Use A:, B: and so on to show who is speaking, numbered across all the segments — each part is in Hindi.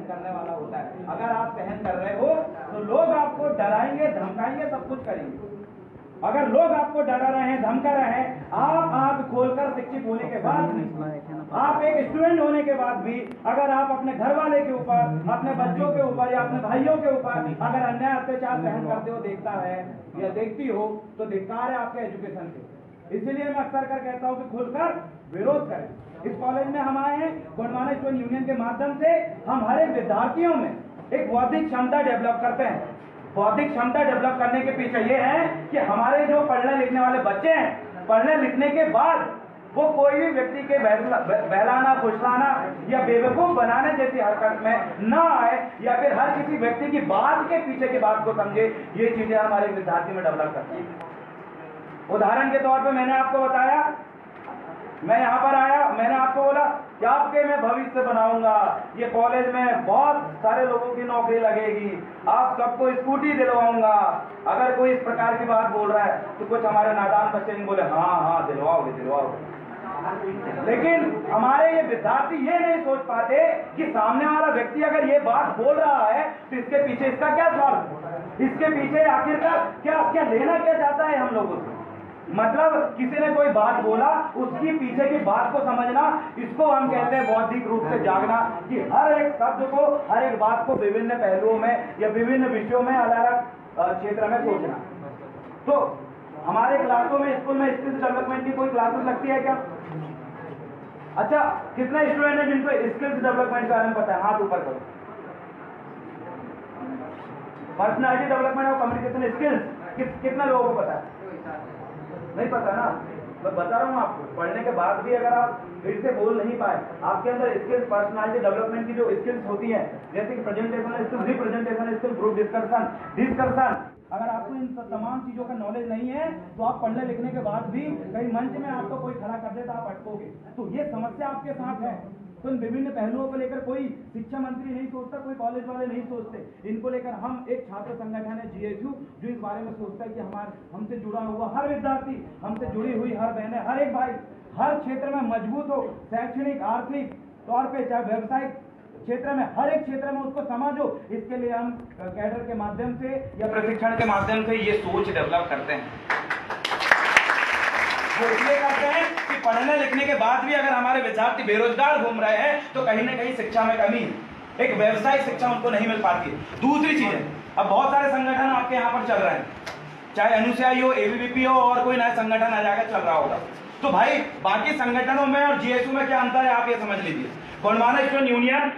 A: करने वाला होता है। अगर आप सहन कर रहे हो तो लोग आपको डराएंगे, धमकाएंगे, सब कुछ करेंगे। अगर लोग आपको डरा रहे हैं, धमका रहे हैं, आप आंख खोलकर शिक्षित होने के बाद भी, आप एक स्टूडेंट होने के बाद भी अगर आप अपने घर वाले के ऊपर, अपने बच्चों के ऊपर या अपने भाइयों के ऊपर अगर अन्याय अत्याचार सहन करते हो देखता है या देखती हो तो धिक्कार है आपके एजुकेशन के। इसलिए मैं अक्सर कर कहता हूं कि खुलकर विरोध करें। इस कॉलेज में हम आए हैं गोंडवाना स्टूडेंट यूनियन के माध्यम से हम हर एक विद्यार्थियों में एक बौद्धिक क्षमता डेवलप करते हैं। बौद्धिक क्षमता डेवलप करने के पीछे ये है कि हमारे जो पढ़ने लिखने वाले बच्चे हैं, पढ़ने लिखने के बाद वो कोई भी व्यक्ति के बहलाना, फुसलाना या बेवकूफ बनाने जैसी हरकत में ना आए या फिर हर किसी व्यक्ति की बात के पीछे की बात को समझे। ये चीजें हमारे विद्यार्थी में डेवलप करती है। उदाहरण के तौर पे मैंने आपको बताया, मैं यहाँ पर आया, मैंने आपको बोला कि आपके मैं भविष्य बनाऊंगा, ये कॉलेज में बहुत सारे लोगों की नौकरी लगेगी, आप सबको स्कूटी दिलवाऊंगा। अगर कोई इस प्रकार की बात बोल रहा है तो कुछ हमारे नादान बच्चे नहीं बोले हाँ दिलवाओगे दिलवाओगे। लेकिन हमारे ये विद्यार्थी ये नहीं सोच पाते कि सामने वाला व्यक्ति अगर ये बात बोल रहा है तो इसके पीछे इसका क्या स्वार्थ, इसके पीछे आखिरकार क्या लेना क्या चाहता है हम लोगों से। मतलब किसी ने कोई बात बोला, उसकी पीछे की बात को समझना, इसको हम कहते हैं बौद्धिक रूप से जागना, कि हर एक शब्द को, हर एक बात को विभिन्न पहलुओं में या विभिन्न विषयों में अलग अलग क्षेत्र में सोचना। तो हमारे क्लासों में, स्कूल में स्किल्स डेवलपमेंट की कोई क्लासेस लगती है क्या? अच्छा, कितने स्टूडेंट हैं जिनको स्किल्स डेवलपमेंट के बारे में पता है? हाथ ऊपर करो। पर्सनालिटी डेवलपमेंट और कम्युनिकेशन स्किल्स कितना लोगों को पता है? नहीं पता ना। मैं बता रहा हूँ आपको, पढ़ने के बाद भी अगर आप फिर से बोल नहीं पाए, आपके अंदर स्किल्स, पर्सनालिटी डेवलपमेंट की जो स्किल्स होती हैं, जैसे कि presentation skill, representation skill, group discussion, अगर आपको इन तमाम चीजों का नॉलेज नहीं है तो आप पढ़ने लिखने के बाद भी कहीं मंच में आपको कोई खड़ा कर दे तो आप अटकोगे। तो ये समस्या आपके साथ है। तो इन विभिन्न पहलुओं को लेकर कोई शिक्षा मंत्री नहीं सोचता, कोई कॉलेज वाले नहीं सोचते। इनको लेकर हम एक छात्र संगठन है GSU जो इस बारे में सोचता है कि हमसे जुड़ा हुआ हर विद्यार्थी, हमसे जुड़ी हुई हर बहनें, हर एक भाई हर क्षेत्र में मजबूत हो, शैक्षणिक, आर्थिक तौर पे, चाहे व्यवसायिक क्षेत्र में, हर एक क्षेत्र में उसको समझो। इसके लिए हम कैडर के माध्यम से या प्रशिक्षण के माध्यम से ये सोच डेवलप करते हैं। वो इसलिए करते हैं कि पढ़ने लिखने के बाद भी अगर हमारे विद्यार्थी बेरोजगार घूम रहे हैं तो कहीं ना कहीं शिक्षा में कमी, एक व्यवसायिक शिक्षा उनको नहीं मिल पाती। दूसरी चीज है, अब बहुत सारे संगठन आपके यहाँ पर चल रहे हैं, चाहे अनुसूची हो, ABVP हो और कोई नया संगठन आ जाकर चल रहा होगा। तो भाई बाकी संगठनों में और GSU में क्या अंतर है आप ये समझ लीजिए। गोंडवाना स्टूडेंट यूनियन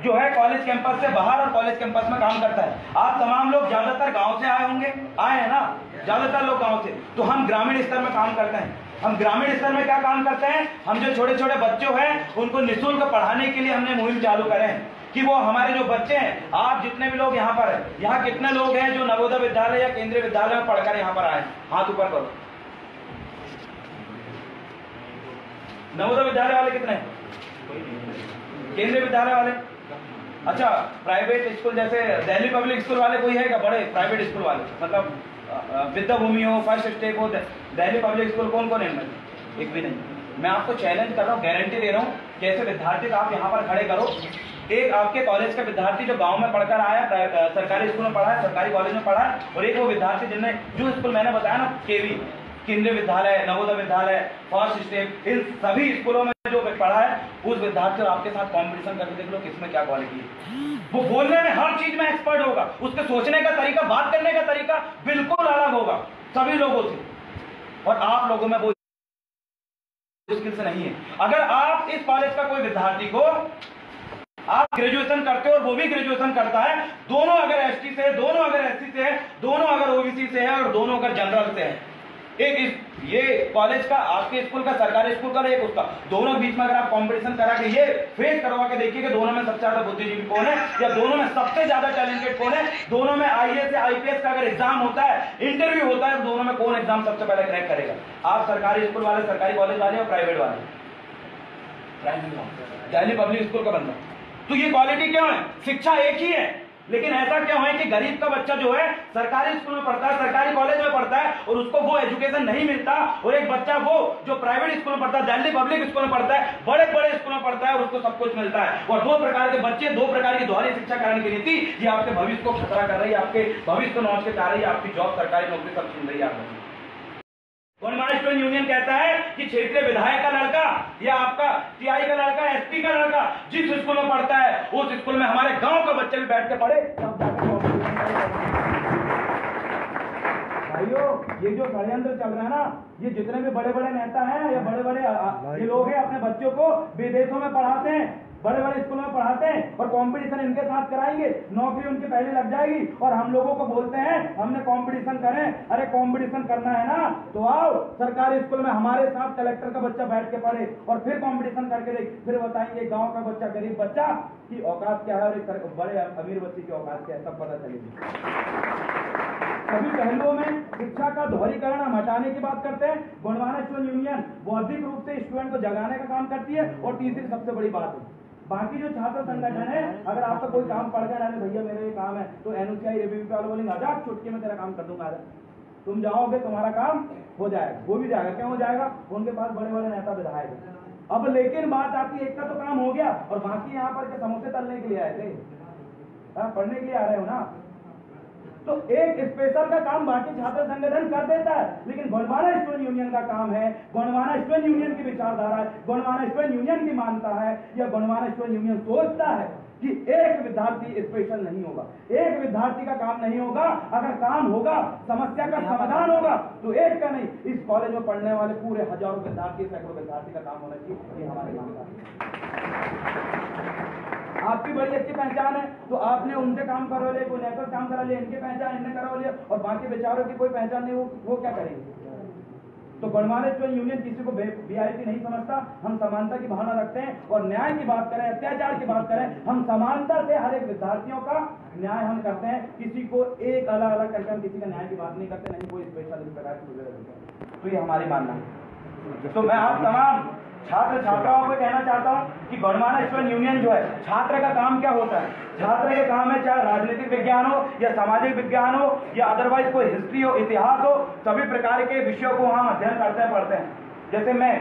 A: जो है कॉलेज कैंपस से बाहर और कॉलेज कैंपस में काम करता है। आप तमाम लोग ज्यादातर गांव से आए होंगे, आए हैं ना, ज्यादातर लोग गांव से। तो हम ग्रामीण स्तर में काम करते हैं। हम ग्रामीण स्तर में क्या काम करते हैं, हम जो छोटे छोटे बच्चों हैं उनको निःशुल्क पढ़ाने के लिए हमने मुहिम चालू करे हैं कि वो हमारे जो बच्चे हैं, आप जितने भी लोग यहाँ पर हैं, यहाँ कितने लोग हैं जो नवोदय विद्यालय या केंद्रीय विद्यालय में पढ़कर यहाँ पर आए? हाथ ऊपर करो। नवोदय विद्यालय वाले कितने हैं? केंद्रीय विद्यालय वाले? अच्छा, प्राइवेट स्कूल जैसे दिल्ली पब्लिक स्कूल वाले कोई है क्या? बड़े प्राइवेट स्कूल वाले, मतलब विद्या भूमि हो, फर्स्ट स्टेप हो, दिल्ली पब्लिक स्कूल, कौन कौन है? एक भी नहीं। मैं आपको चैलेंज कर रहा हूँ, गारंटी दे रहा हूँ कि ऐसे विद्यार्थी आप यहाँ पर खड़े करो। एक आपके कॉलेज का विद्यार्थी जो गांव में पढ़कर आया, सरकारी स्कूल में पढ़ा है, सरकारी कॉलेज में पढ़ा है, और एक वो विद्यार्थी जिनने जो स्कूल मैंने बताया ना, KV, केंद्रीय विद्यालय, नवोदय विद्यालय, फर्स्ट स्टेप, इन सभी स्कूलों में जो पढ़ा है, उस विद्यार्थी और आपके साथ कंपटीशन करके देख लो किसमें क्या क्वालिटी है। वो बोलने में हर चीज में एक्सपर्ट होगा, उसके सोचने का तरीका, बात करने का तरीका बिल्कुल अलग होगा सभी लोगों से, और आप लोगों में वो स्किल्स नहीं है। अगर आप इस कॉलेज का कोई विद्यार्थी को, आप ग्रेजुएशन करते हो और वो भी ग्रेजुएशन करता है, दोनों अगर ST से है, दोनों अगर SC से है, दोनों अगर OBC से है और दोनों अगर जनरल से है, एक ये कॉलेज का, आपके स्कूल का, सरकारी स्कूल का, एक उसका, दोनों के बीच में अगर आप कंपटीशन करा के ये फेस करवा के देखिए कि दोनों में सबसे ज्यादा बुद्धिजीवी कौन है या दोनों में सबसे ज्यादा टैलेंटेड कौन है, दोनों में IAS या IPS का अगर एग्जाम होता है, इंटरव्यू होता है, तो दोनों में कौन एग्जाम सबसे पहले क्रैक करेगा? आप सरकारी स्कूल वाले, सरकारी कॉलेज वाले और प्राइवेट वाले? दिल्ली पब्लिक स्कूल का बंदा। तो ये क्वालिटी क्यों है? शिक्षा एक ही है, लेकिन ऐसा क्यों है कि गरीब का बच्चा जो है सरकारी स्कूल में पढ़ता है, सरकारी कॉलेज में पढ़ता है और उसको वो एजुकेशन नहीं मिलता, और एक बच्चा वो जो प्राइवेट स्कूल में पढ़ता है, दिल्ली पब्लिक स्कूल में पढ़ता है, बड़े बड़े स्कूल में पढ़ता है और उसको सब कुछ मिलता है। और दो प्रकार के बच्चे, दो प्रकार की दोहरी शिक्षा कराने की नीति, ये आपके भविष्य को खतरा कर रही है, आपके भविष्य को नौच के चाह रही है, आपकी जॉब, सरकारी नौकरी सब छीन रही है आपको। गोंडवाना स्टूडेंट यूनियन कहता है कि क्षेत्रीय विधायक का लड़का या आपका टीआई का लड़का, एसपी का लड़का जिस स्कूल में पढ़ता है उस स्कूल में हमारे गांव का बच्चा भी बैठ के पढ़े। भाइयों, ये जो षड्यंत्र चल रहा है ना, ये जितने भी बड़े बड़े नेता हैं या बड़े बड़े ये लोग हैं, अपने बच्चों को विदेशों में पढ़ाते हैं, बड़े बड़े स्कूलों में पढ़ाते हैं और कंपटीशन इनके साथ कराएंगे, नौकरी उनकी पहले लग जाएगी और हम लोगों को बोलते हैं हमने कंपटीशन करें। अरे कंपटीशन करना है ना तो आओ सरकारी स्कूल में हमारे साथ कलेक्टर का बच्चा बैठ के पढ़े और फिर कंपटीशन करके देख, फिर बताएंगे गांव का बच्चा, गरीब बच्चा की औकात क्या है और एक बड़े अमीर बच्चे की औकात क्या है, सब पता चलेगी। सभी पहलुओं में शिक्षा का दोहरीकरण हम हटाने की बात करते हैं। गोंडवाना स्टूडेंट यूनियन बौद्धिक रूप से स्टूडेंट को जगाने का काम करती है। और तीसरी सबसे बड़ी बात है, बाकी जो छात्र संगठन है, अगर आपका कोई काम पड़ गया, अरे भैया मेरा ये काम है, तो एनओसीआई रिव्यू वाले बोलेंगे आजाद चुटकी में तेरा काम कर दूंगा, तुम जाओगे तुम्हारा काम हो जाएगा। वो भी जाएगा, क्यों हो जाएगा? उनके पास बड़े बड़े नेता विधायक है। अब लेकिन बात आती है, एक का तो काम हो गया और बाकी यहाँ पर के समोसे तलने के लिए आए थे, पढ़ने के लिए आ रहे हो ना, तो एक स्पेशल का काम बाकी छात्र संगठन कर देता है, लेकिन गोंडवाना स्टूडेंट यूनियन का काम है, गोंडवाना स्टूडेंट यूनियन की विचारधारा है, गोंडवाना स्टूडेंट यूनियन की मानता है या गोंडवाना स्टूडेंट यूनियन सोचता है कि एक विद्यार्थी स्पेशल नहीं होगा, एक विद्यार्थी का काम नहीं होगा। अगर काम होगा, समस्या का समाधान होगा, तो एक का नहीं, इस कॉलेज में पढ़ने वाले पूरे हजारों विद्यार्थी, सैकड़ों विद्यार्थी का काम होना चाहिए। ये हमारी मांग है। आपकी बड़ी अच्छी पहचान है तो आपने उनसे काम करवा लिया, कोई नेता काम करा लिया, इनकी पहचान इनने करवा लिया और बाकी बेचारों की कोई पहचान नहीं, वो क्या करेंगे? तो गोंडवाना स्टूडेंट यूनियन किसी को वीआईपी नहीं समझता। हम समानता की भावना रखते हैं और न्याय की बात करें, अत्याचार की बात करें, हम समानता से हर एक विद्यार्थियों का न्याय हम करते हैं। किसी को एक अलग अलग करके हम किसी का न्याय की बात नहीं करते, नहीं कोई स्पेशल इस प्रकार की। तो ये हमारी मानना है। तो मैं आप तमाम छात्र छात्राओं को कहना चाहता हूं कि गोंडवाना स्टूडेंट यूनियन जो है, छात्र का काम क्या होता है? छात्र का काम है, चाहे राजनीतिक विज्ञान हो या सामाजिक विज्ञान हो या अदरवाइज कोई हिस्ट्री हो, इतिहास हो, सभी प्रकार के विषयों को हम अध्ययन करते हैं, पढ़ते हैं। जैसे मैं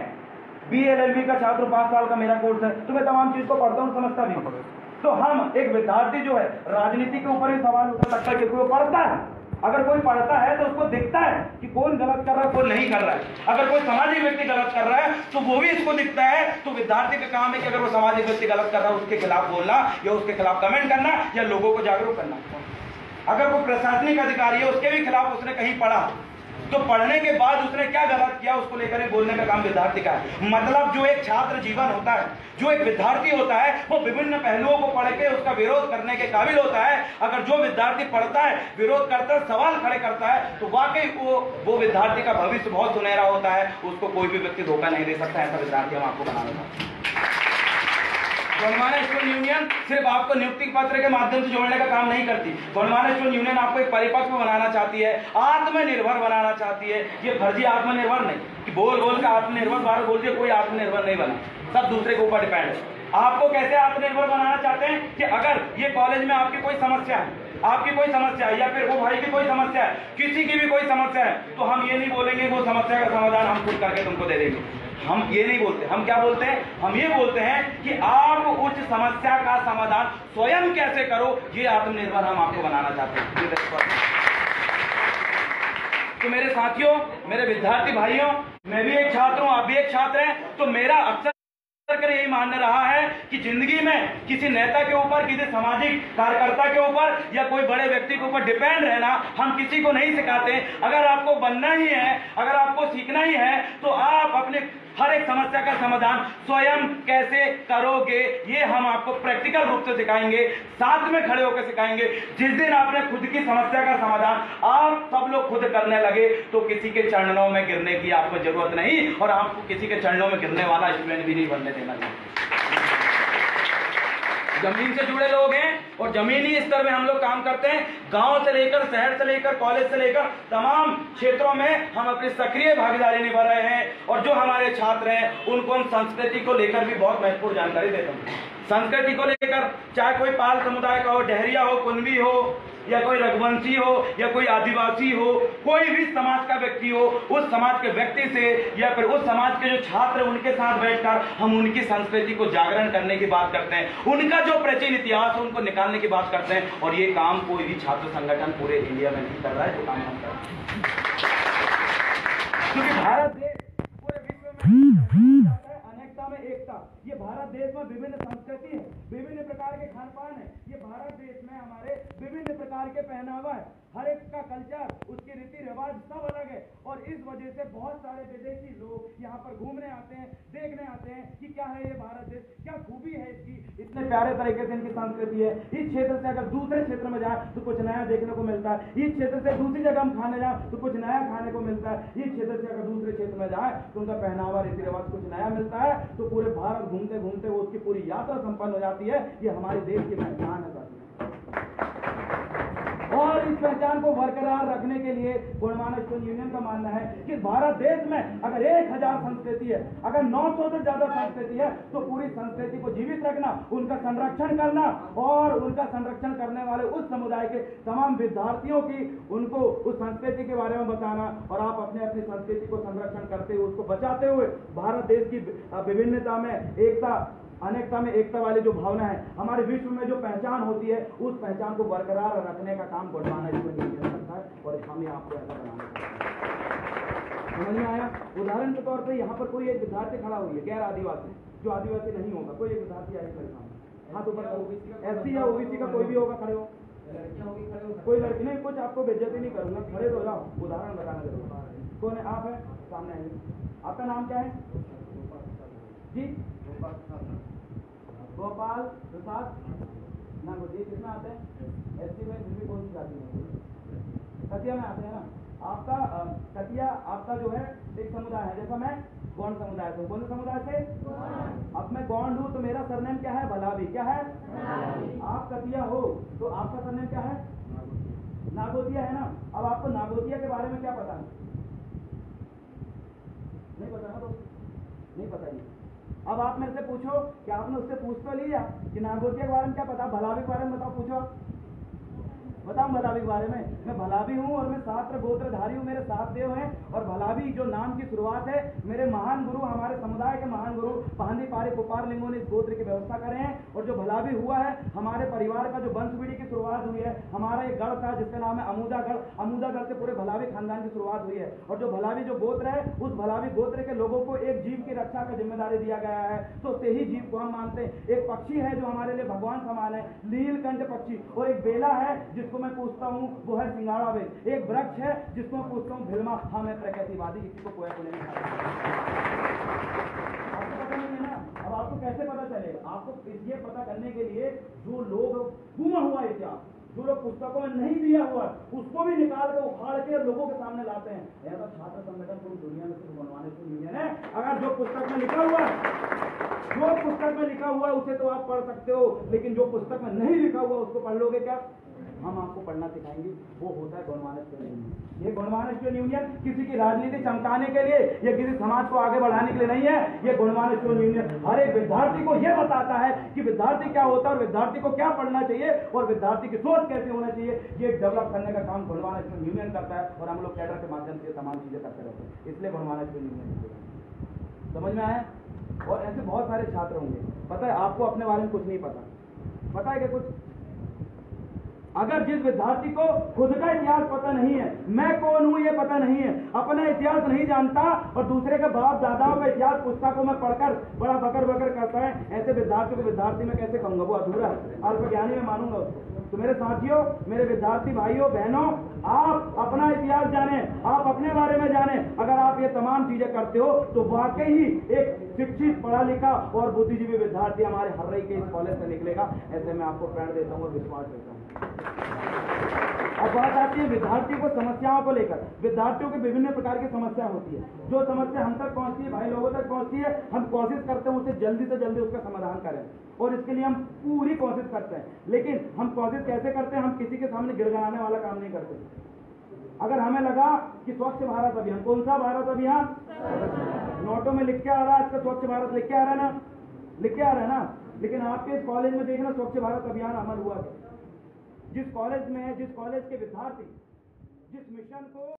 A: BLLB का छात्र, 5 साल का मेरा कोर्स है, तो मैं तमाम चीज को पढ़ता हूँ, समझता भी हूँ। तो हम एक विद्यार्थी जो है, राजनीति के ऊपर भी सवाल उठा सकता है क्योंकि वो पढ़ता है। अगर कोई पढ़ता है तो उसको दिखता है कि कौन गलत कर रहा है, कौन नहीं कर रहा है। अगर कोई सामाजिक व्यक्ति गलत कर रहा है तो वो भी इसको दिखता है। तो विद्यार्थी का काम है कि अगर वो सामाजिक व्यक्ति गलत कर रहा है उसके खिलाफ बोलना या उसके खिलाफ कमेंट करना या लोगों को जागरूक करना। अगर कोई प्रशासनिक अधिकारी है, उसके भी खिलाफ उसने कहीं पढ़ा, तो पढ़ने के बाद उसने क्या गलत किया उसको लेकर बोलने का काम विद्यार्थी का है। मतलब जो एक छात्र जीवन होता है, जो एक विद्यार्थी होता है, वो विभिन्न पहलुओं को पढ़ के उसका विरोध करने के काबिल होता है। अगर जो विद्यार्थी पढ़ता है, विरोध करता है, सवाल खड़े करता है, तो वाकई वो विद्यार्थी का भविष्य बहुत सुनहरा होता है। उसको कोई भी व्यक्ति धोखा नहीं दे सकता। ऐसा विद्यार्थी हम आपको बनाना चाहते हैं। गोंडवाना स्टूडेंट यूनियन सिर्फ आपको नियुक्ति पत्र के माध्यम से जोड़ने का काम नहीं करती। गोंडवाना स्टूडेंट यूनियन आपको एक परिपक्व बनाना चाहती है, आत्मनिर्भर बनाना चाहती है। ये फर्जी आत्मनिर्भर नहीं कि बोल बोल का आत्मनिर्भर, बार बोल दिए, कोई आत्मनिर्भर नहीं बना, सब दूसरे के ऊपर डिपेंड है। आपको कैसे आत्मनिर्भर बनाना चाहते हैं कि अगर ये कॉलेज में आपकी कोई समस्या है, आपकी कोई समस्या है या फिर वो भाई की कोई समस्या है, किसी की भी कोई समस्या है, तो हम ये नहीं बोलेंगे वो समस्या का समाधान हम खुद करके तुमको दे देंगे। हम ये नहीं बोलते। हम क्या बोलते हैं? हम ये बोलते हैं कि आप उस समस्या का समाधान स्वयं कैसे करो, ये आत्मनिर्भर हम आपको बनाना चाहते हैं। तो मेरे साथियों, मेरे विद्यार्थी भाइयों, मैं भी एक छात्र हूं, आप भी एक छात्र हैं। तो मेरा अक्सर यही मानना रहा है कि जिंदगी में किसी नेता के ऊपर, किसी सामाजिक कार्यकर्ता के ऊपर या कोई बड़े व्यक्ति के ऊपर डिपेंड रहना हम किसी को नहीं सिखाते। अगर आपको बनना ही है, अगर आपको सीखना ही है, तो आप अपने हर एक समस्या का समाधान स्वयं कैसे करोगे, ये हम आपको प्रैक्टिकल रूप से सिखाएंगे, साथ में खड़े होकर सिखाएंगे। जिस दिन आपने खुद की समस्या का समाधान आप सब लोग खुद करने लगे, तो किसी के चरणों में गिरने की आपको जरूरत नहीं, और आपको किसी के चरणों में गिरने वाला स्टूडेंट भी नहीं बनने देना चाहिए। जमीन से जुड़े लोग हैं और जमीनी स्तर में हम लोग काम करते हैं। गांव से लेकर, शहर से लेकर, कॉलेज से लेकर तमाम क्षेत्रों में हम अपनी सक्रिय भागीदारी निभा रहे हैं। और जो हमारे छात्र हैं उनको हम संस्कृति को लेकर भी बहुत महत्वपूर्ण जानकारी देते हैं। संस्कृति को लेकर, चाहे कोई पाल समुदाय का हो, डहरिया हो, कुनबी हो, या कोई रघुवंशी हो, या कोई आदिवासी हो, कोई भी समाज का व्यक्ति हो, उस समाज के व्यक्ति से या फिर उस समाज के जो छात्र उनके साथ बैठकर हम उनकी संस्कृति को जागरण करने की बात करते हैं, उनका जो प्राचीन इतिहास है उनको निकालने की बात करते हैं। और ये काम कोई भी छात्र संगठन पूरे इंडिया में नहीं कर रहा है, जो काम हम कर रहे हैं। क्योंकि भारत देश पूरे विश्व में अनेकता में एकता, ये भारत देश में विभिन्न संस्कृति है, विभिन्न प्रकार के खान पान है, ये भारत देश में हमारे विभिन्न प्रकार के पहनावा है, हर एक का कल्चर, उसके रीति रिवाज सब अलग है। और इस वजह से बहुत सारे विदेशी लोग यहाँ पर घूमने आते हैं, देखने आते हैं कि क्या है ये भारत देश, क्या खूबी है इसकी, इतने प्यारे तरीके से इनकी संस्कृति है। इस क्षेत्र से अगर दूसरे क्षेत्र में जाए तो कुछ नया देखने को मिलता है, इस क्षेत्र से दूसरी जगह हम खाने जाए तो कुछ नया खाने को मिलता है, इस क्षेत्र से अगर दूसरे क्षेत्र में जाए तो उनका पहनावा, रीति रिवाज कुछ नया मिलता है। तो पूरे भारत घूमते घूमते वो उसकी पूरी यात्रा संपन्न हो जाती है। ये हमारे देश की पहचान है। और इस पहचान को बरकरार रखने के लिए गोंडवाना स्टूडेंट यूनियन का मानना है कि भारत देश में अगर 1000 संस्कृति है, अगर 900 से ज्यादा संस्कृति है, तो पूरी संस्कृति को जीवित रखना, उनका संरक्षण करना और उनका संरक्षण करने वाले उस समुदाय के तमाम विद्यार्थियों की उनको उस संस्कृति के बारे में बताना और आप अपने अपनी संस्कृति को संरक्षण करते हुए, उसको बचाते हुए भारत देश की विभिन्नता में एकता, अनेकता में एकता वाली जो भावना है, हमारे विश्व में जो पहचान होती है, उस पहचान को बरकरार रखने का काम गोंडवाना स्टूडेंट यूनियन करता है। और हम आपको ऐसा बनाना चाहते हैं। समझ में आया? उदाहरण के तौर पे यहाँ पर कोई एक विद्यार्थी खड़ा हुई है, गैर आदिवासी, जो आदिवासी नहीं होगा, कोई एक विद्यार्थी आए मेरे सामने, हाथ ऊपर, एससी या ओबीसी का कोई भी होगा, खड़े हो। कोई लड़की नहीं, कुछ आपको बेइज्जती नहीं करूंगा, खड़े हो जाओ, उदाहरण बताना जरूर। कौन है? आप है, सामने आएंगे। आपका नाम क्या है जी? गोपाल प्रसाद नागोजी। कितना आते हैं? एसटी में भी कौन सी जाति में? कटिया में आते हैं ना। आपका कटिया आपका जो है एक समुदाय है, जैसा मैं गौंड समुदाय से। कौन से समुदाय से? अब मैं गौंड हूँ तो मेरा सरनेम क्या है? भलावी। क्या है? आप कटिया हो तो आपका सरनेम क्या है? नागोतिया है ना। अब आपको नागोतिया के बारे में क्या पता है? नहीं पता ना दोस्त, नहीं पता ही। अब आप मेरे से पूछो कि आपने उससे पूछ तो लिया कि नागोतिया के बारे में क्या पता, भलावी के बारे में बताओ, पूछो, बताओ भलावी के बारे में। मैं भलावी हूँ और मैं सात्र गोत्रधारी हूँ, मेरे 7 देव हैं। और भलावी जो नाम की शुरुआत है, मेरे महान गुरु, हमारे समुदाय के महान गुरु पांदी पारी कुपार लिंगों ने इस गोत्र की व्यवस्था करे हैं। और जो भलावी हुआ है, हमारे परिवार का जो वंशवृद्धि की शुरुआत हुई है, हमारा एक गढ़ था जिसका नाम है अमूदागढ़, अमूदागढ़ से पूरे भलावी खानदान की शुरुआत हुई है। और जो भलावी जो गोत्र है, उस भलावी गोत्र के लोगों को एक जीव की रक्षा का जिम्मेदारी दिया गया है, तो से ही जीव को हम मानते हैं। एक पक्षी है जो हमारे लिए भगवान समान है, नीलकंठ पक्षी, और एक बेला है जिसको मैं पूछता हूँ वो है सिंगाड़ा बेल। एक वृक्ष है जिसको मैं पूछता हूँ भिलमा। हाँ, मैं प्रकृतिवादी, किसी को कोया को नहीं खाता। आपको पता नहीं है ना। अब आपको कैसे पता चलेगा? आपको ये पता करने के लिए जो लोग गुमा हुआ इतिहास, जो लोग पुस्तकों में नहीं दिया हुआ, उसको भी निकाल के उखाड़ के लोगों के सामने लाते हैं। ऐसा छात्र संगठन पूरी दुनिया में सिर्फ गोंडवाना स्टूडेंट यूनियन है। अगर जो पुस्तक में लिखा हुआ, जो पुस्तक में लिखा हुआ उसे तो आप पढ़ सकते हो, लेकिन जो पुस्तक में नहीं लिखा हुआ उसको पढ़ लोगे क्या? हम आपको पढ़ना सिखाएंगे। वो होता है गोंडवाना स्टूडेंट यूनियन। ये गोंडवाना स्टूडेंट यूनियन किसी की राजनीति चमकाने के लिए या किसी समाज को आगे बढ़ाने के लिए नहीं है। ये गोंडवाना स्टूडेंट यूनियन हर एक विद्यार्थी को यह बताता है कि विद्यार्थी क्या होता है और विद्यार्थी को क्या पढ़ना चाहिए और विद्यार्थी की सोच कैसे होना चाहिए। ये डेवलप करने का काम गोंडवाना स्टूडेंट यूनियन करता है और हम लोग कैडर के माध्यम से तमाम चीजें करते रहते हैं। इसलिए गोंडवाना स्टूडेंट यूनियन समझ में आया। और ऐसे बहुत सारे छात्र होंगे, पता है आपको अपने बारे में कुछ नहीं पता है कि कुछ? अगर जिस विद्यार्थी को खुद का इतिहास पता नहीं है, मैं कौन हूं ये पता नहीं है, अपना इतिहास नहीं जानता और दूसरे के बाप दादाओं का इतिहास पुस्तकों में पढ़कर बड़ा बकर बकर करता है, ऐसे विद्यार्थी को विद्यार्थी में कैसे कहूंगा? वो अधूरा है, अल्पज्ञानी में मानूंगा उसको। तो मेरे साथियों, मेरे विद्यार्थी भाइयों बहनों, आप अपना इतिहास जाने, आप अपने बारे में जाने। अगर आप ये तमाम चीजें करते हो तो वाकई ही एक शिक्षित, पढ़ा लिखा और बुद्धिजीवी विद्यार्थी हमारे हर्रई के इस कॉलेज से निकलेगा। ऐसे मैं आपको प्रण देता हूँ और विश्वास देता हूँ। अब बात आती है विद्यार्थियों को समस्याओं को लेकर। विद्यार्थियों की विभिन्न प्रकार की समस्या होती है। जो समस्या हम तक पहुंचती है, भाई लोगों तक पहुंचती है, हम कोशिश करते हैं उसे जल्दी से जल्दी उसका समाधान करें और इसके लिए हम पूरी कोशिश करते हैं। लेकिन हम कोशिश कैसे करते हैं? हम किसी के सामने गिड़गिड़ाने वाला काम नहीं करते। अगर हमें लगा कि स्वच्छ भारत अभियान, कौन सा भारत अभियान? नोटों में लिख के आ रहा है, आज का स्वच्छ भारत लिख के आ रहा है ना, लिख के आ रहा है ना। लेकिन आपके इस कॉलेज में देखना स्वच्छ भारत अभियान अमल हुआ था। जिस कॉलेज के विद्यार्थी जिस मिशन को